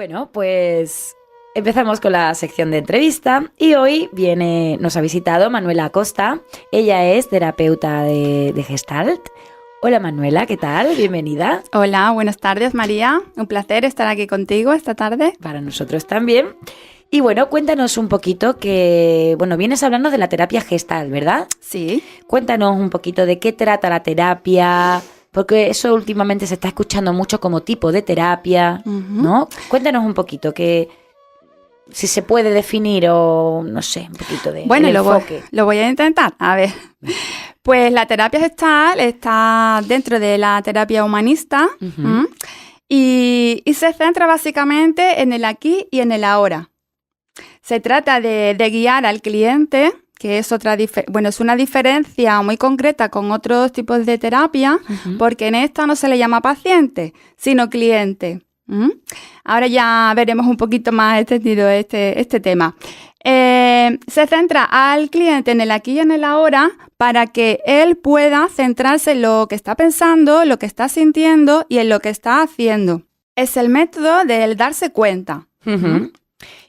Bueno, pues empezamos con la sección de entrevista y hoy nos ha visitado Manuela Acosta. Ella es terapeuta de Gestalt. Hola Manuela, ¿qué tal? Bienvenida. Hola, buenas tardes María. Un placer estar aquí contigo esta tarde. Para nosotros también. Y bueno, cuéntanos un poquito vienes hablando de la terapia Gestalt, ¿verdad? Sí. Cuéntanos un poquito de qué trata la terapia, porque eso últimamente se está escuchando mucho como tipo de terapia, ¿no? Cuéntanos un poquito si se puede definir o no sé, un poquito de enfoque. Lo voy a intentar. A ver, pues la terapia Gestalt está dentro de la terapia humanista y se centra básicamente en el aquí y en el ahora. Se trata de guiar al cliente, que es es una diferencia muy concreta con otros tipos de terapia, porque en esta no se le llama paciente, sino cliente. Ahora ya veremos un poquito más extendido este tema. Se centra al cliente en el aquí y en el ahora para que él pueda centrarse en lo que está pensando, lo que está sintiendo y en lo que está haciendo. Es el método del darse cuenta.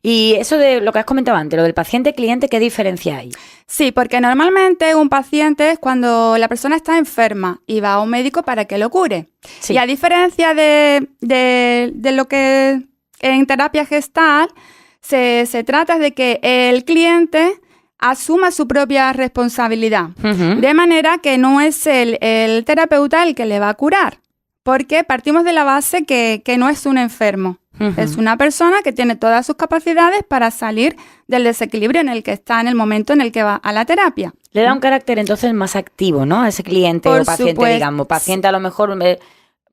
Y eso de lo que has comentado antes, lo del paciente-cliente, ¿qué diferencia hay? Sí, porque normalmente un paciente es cuando la persona está enferma y va a un médico para que lo cure. Sí. Y a diferencia de lo que en terapia Gestalt se trata de que el cliente asuma su propia responsabilidad. De manera que no es el terapeuta el que le va a curar, porque partimos de la base que no es un enfermo. Es una persona que tiene todas sus capacidades para salir del desequilibrio en el que está en el momento en el que va a la terapia. Le da un carácter entonces más activo, ¿no? A ese cliente o paciente, digamos. Paciente a lo mejor,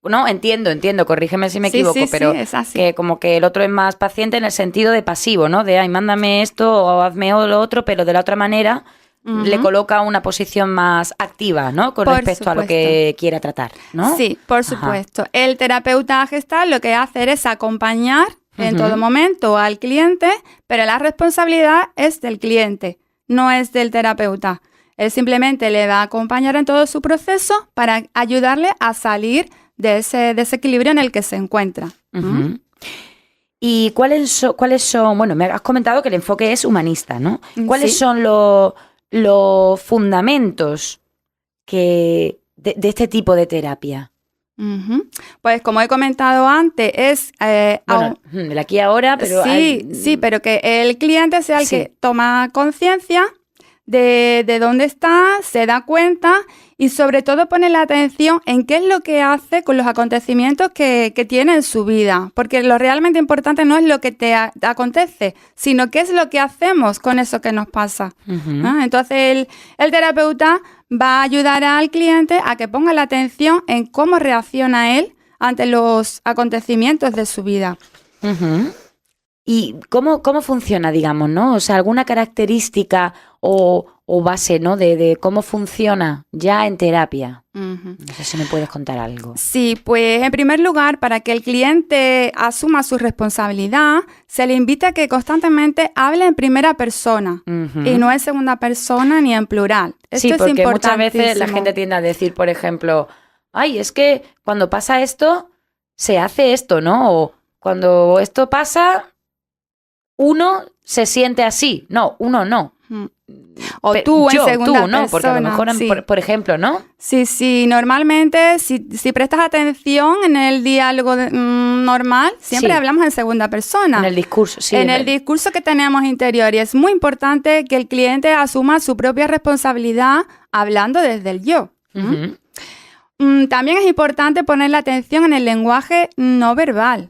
no, entiendo, corrígeme si me equivoco, pero es así. Que como que el otro es más paciente en el sentido de pasivo, ¿no? De, mándame esto o hazme lo otro, pero de la otra manera le coloca una posición más activa, ¿no? Con respecto a lo que quiera tratar, ¿no? Sí, por supuesto. El terapeuta Gestalt lo que hace es acompañar en todo momento al cliente, pero la responsabilidad es del cliente, no es del terapeuta. Él simplemente le va a acompañar en todo su proceso para ayudarle a salir de ese desequilibrio en el que se encuentra. ¿Y cuáles son? Bueno, me has comentado que el enfoque es humanista, ¿no? ¿Cuáles son los fundamentos de este tipo de terapia? Pues como he comentado antes, es... el aquí y ahora, pero... Sí, pero que el cliente sea el que toma conciencia de dónde está, se da cuenta y sobre todo pone la atención en qué es lo que hace con los acontecimientos que tiene en su vida. Porque lo realmente importante no es lo que te acontece, sino qué es lo que hacemos con eso que nos pasa. Entonces el terapeuta va a ayudar al cliente a que ponga la atención en cómo reacciona él ante los acontecimientos de su vida. ¿Y cómo funciona, digamos, no? O sea, alguna característica o base, ¿no? De cómo funciona ya en terapia. No sé si me puedes contar algo. Sí, pues en primer lugar, para que el cliente asuma su responsabilidad, se le invita a que constantemente hable en primera persona y no en segunda persona ni en plural. Esto sí, porque muchas veces la gente tiende a decir, por ejemplo, es que cuando pasa esto, se hace esto, ¿no? O cuando esto pasa, uno se siente así. No, uno no. O tú en segunda persona. ¿no? Porque a lo mejor, por ejemplo, ¿no? Sí, normalmente si prestas atención en el diálogo normal, siempre hablamos en segunda persona. En el discurso, sí. En el discurso que tenemos interior. Y es muy importante que el cliente asuma su propia responsabilidad hablando desde el yo. También es importante poner la atención en el lenguaje no verbal.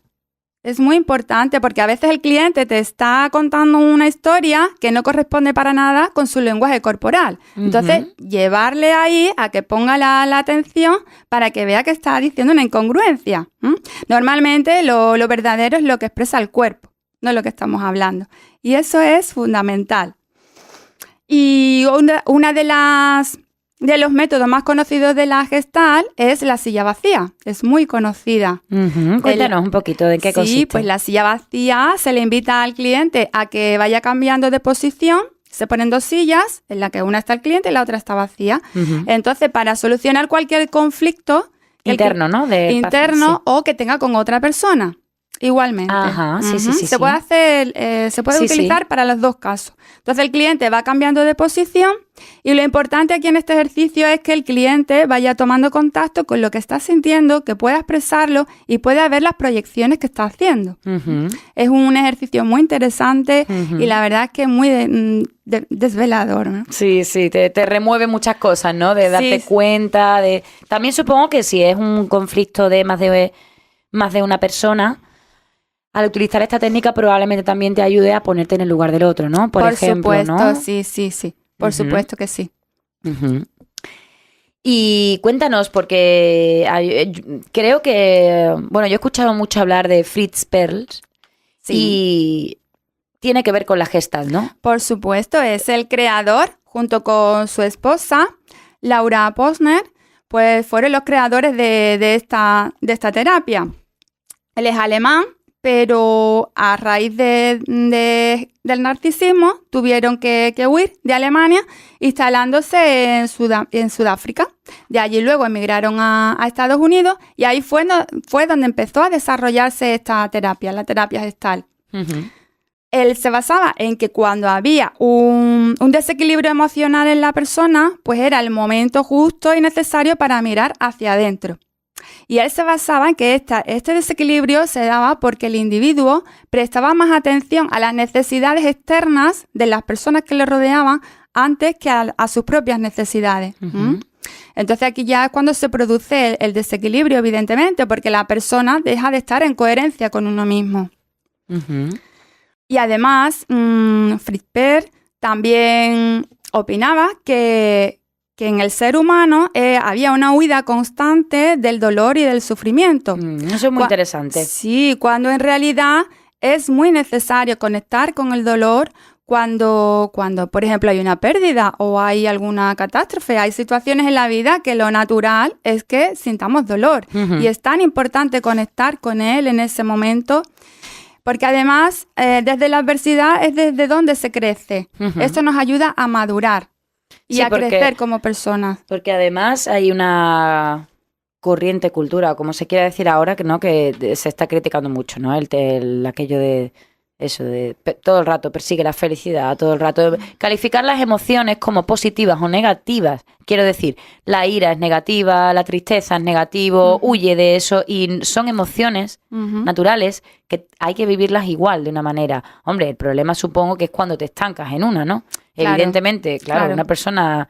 Es muy importante porque a veces el cliente te está contando una historia que no corresponde para nada con su lenguaje corporal. Entonces, llevarle ahí a que ponga la atención para que vea que está diciendo una incongruencia. Normalmente lo verdadero es lo que expresa el cuerpo, no lo que estamos hablando. Y eso es fundamental. Y una de los métodos más conocidos de la Gestalt es la silla vacía. Es muy conocida. Cuéntanos un poquito de qué consiste. Sí, pues la silla vacía se le invita al cliente a que vaya cambiando de posición. Se ponen dos sillas, en la que una está el cliente y la otra está vacía. Entonces, para solucionar cualquier conflicto interno, ¿no? Interno o que tenga con otra persona. igualmente. Ajá, sí, sí, sí. Se puede hacer, se puede utilizar para los dos casos. Entonces el cliente va cambiando de posición y lo importante aquí en este ejercicio es que el cliente vaya tomando contacto con lo que está sintiendo, que pueda expresarlo y pueda ver las proyecciones que está haciendo. Es un ejercicio muy interesante y la verdad es que es muy desvelador, ¿no? Sí, sí, te remueve muchas cosas, ¿no? De darte cuenta, de... También supongo que si es un conflicto de más de una persona, al utilizar esta técnica probablemente también te ayude a ponerte en el lugar del otro, ¿no? Por ejemplo, supuesto, ¿no? Sí. Por supuesto que sí. Y cuéntanos, porque creo que... Bueno, yo he escuchado mucho hablar de Fritz Perls y tiene que ver con la Gestalt, ¿no? Por supuesto, es el creador, junto con su esposa, Laura Posner, pues fueron los creadores de esta terapia. Él es alemán, pero a raíz del narcisismo tuvieron que huir de Alemania, instalándose en Sudáfrica. De allí luego emigraron a Estados Unidos y ahí fue donde empezó a desarrollarse esta terapia, la terapia Gestalt. Él se basaba en que cuando había un desequilibrio emocional en la persona, pues era el momento justo y necesario para mirar hacia adentro. Y él se basaba en que este desequilibrio se daba porque el individuo prestaba más atención a las necesidades externas de las personas que le rodeaban antes que a sus propias necesidades. Entonces aquí ya es cuando se produce el desequilibrio, evidentemente, porque la persona deja de estar en coherencia con uno mismo. Y además, Fritz Perls también opinaba que en el ser humano había una huida constante del dolor y del sufrimiento. Eso es muy interesante. Sí, cuando en realidad es muy necesario conectar con el dolor cuando, por ejemplo, hay una pérdida o hay alguna catástrofe. Hay situaciones en la vida que lo natural es que sintamos dolor. Y es tan importante conectar con él en ese momento. Porque además, desde la adversidad es desde donde se crece. Esto nos ayuda a madurar y a crecer como personas. Porque además hay una corriente cultura, como se quiera decir ahora, que se está criticando mucho, ¿no? Aquello de eso, de todo el rato persigue la felicidad, todo el rato calificar las emociones como positivas o negativas. Quiero decir, la ira es negativa, la tristeza es negativo, huye de eso y son emociones naturales que hay que vivirlas igual de una manera. Hombre, el problema supongo que es cuando te estancas en una, ¿no? Claro, evidentemente, claro. Una persona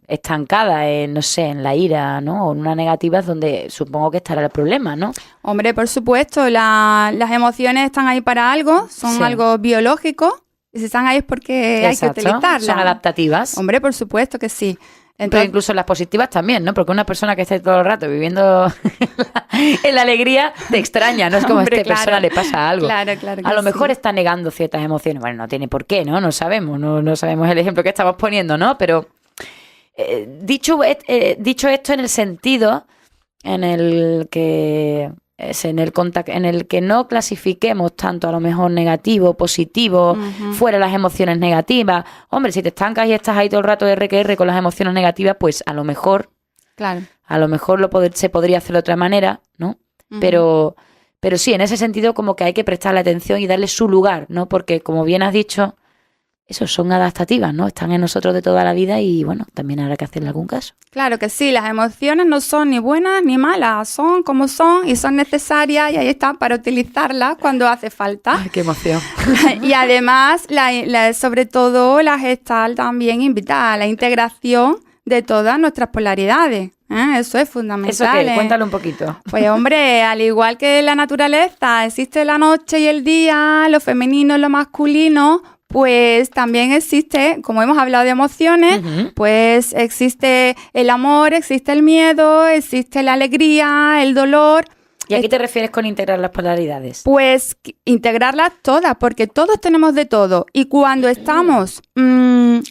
estancada en la ira, ¿no? O en una negativa es donde supongo que estará el problema, ¿no? Hombre, por supuesto, las emociones están ahí para algo, son algo biológico, y si están ahí es porque hay que utilizarlas. Son adaptativas. Hombre, por supuesto que sí. Entonces, pero incluso las positivas también, ¿no? Porque una persona que esté todo el rato viviendo en la alegría te extraña, ¿no? Es como a esta persona le pasa algo. Claro. A lo mejor está negando ciertas emociones. Bueno, no tiene por qué, ¿no? No sabemos, no sabemos el ejemplo que estamos poniendo, ¿no? Pero dicho esto en el sentido en el que no clasifiquemos tanto a lo mejor negativo, positivo, fuera las emociones negativas. Hombre, si te estancas y estás ahí todo el rato R con las emociones negativas, pues a lo mejor se podría hacer de otra manera, ¿no? Pero sí, en ese sentido como que hay que prestarle atención y darle su lugar, ¿no? Porque como bien has dicho, eso son adaptativas, ¿no? Están en nosotros de toda la vida y, bueno, también habrá que hacerle algún caso. Claro que sí, las emociones no son ni buenas ni malas, son como son y son necesarias y ahí están para utilizarlas cuando hace falta. ¡Ay, qué emoción! Y además, sobre todo, la Gestalt también invita a la integración de todas nuestras polaridades. Eso es fundamental. ¿Eso qué? Cuéntalo un poquito. Pues hombre, al igual que en la naturaleza existe la noche y el día, lo femenino y lo masculino, pues también existe, como hemos hablado de emociones, pues existe el amor, existe el miedo, existe la alegría, el dolor. ¿Y a qué te refieres con integrar las polaridades? Pues integrarlas todas, porque todos tenemos de todo. Y cuando estamos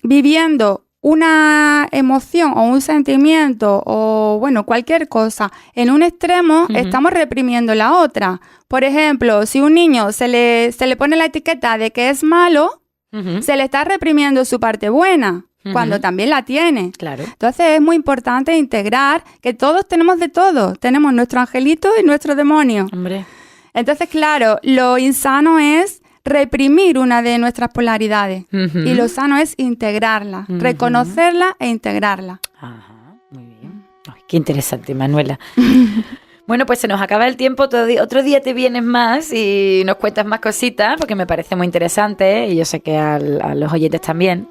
viviendo una emoción o un sentimiento o, bueno, cualquier cosa en un extremo, estamos reprimiendo la otra. Por ejemplo, si un niño se le pone la etiqueta de que es malo, se le está reprimiendo su parte buena, cuando también la tiene. Claro. Entonces es muy importante integrar que todos tenemos de todo. Tenemos nuestro angelito y nuestro demonio. Hombre. Entonces, claro, lo insano es reprimir una de nuestras polaridades y lo sano es integrarla, reconocerla e integrarla. Ajá, muy bien. Ay, qué interesante, Manuela. Bueno, pues se nos acaba el tiempo, otro día te vienes más y nos cuentas más cositas porque me parece muy interesante y yo sé que a los oyentes también.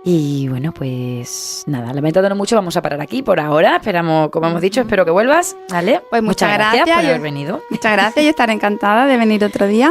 Y bueno, pues nada, lamentándonos mucho, vamos a parar aquí por ahora. Esperamos, como hemos dicho, espero que vuelvas, ¿vale? Pues muchas gracias por haber venido. Muchas gracias y estaré encantada de venir otro día.